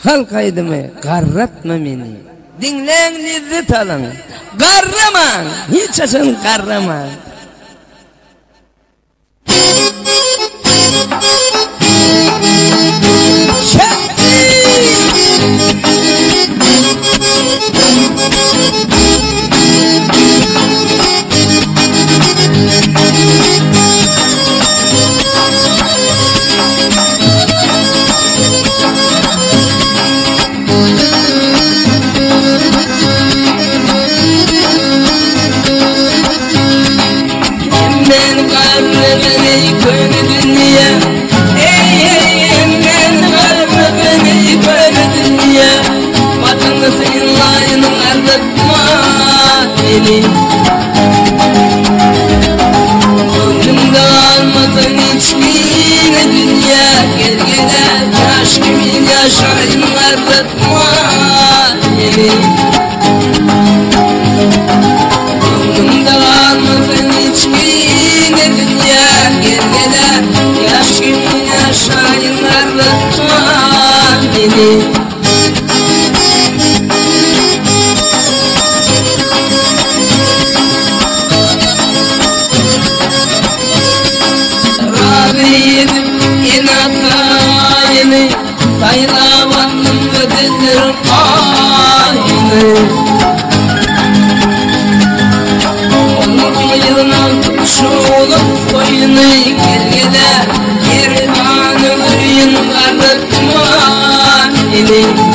Halkaydımı garratma beni. Dinlen lezzet alın. Garrama. Hiç açın garrama. Ben kalbimi kör dünya, ben kalbimi kör dünya. Vatanı senin ardıtma beni. Gönlümde almadın hiçbir dünya. Gel gel taş gibi yaşayın ardıtma beni. Gönlümde almadın hiçbir dünya. Gel gel yaş gibi yaşayın ardıtma beni. İnatlayını saylavanım ödülür aynı. Onun yılına tutuşulup koyunu gel gele. Geri kanı ürün arıtma beni.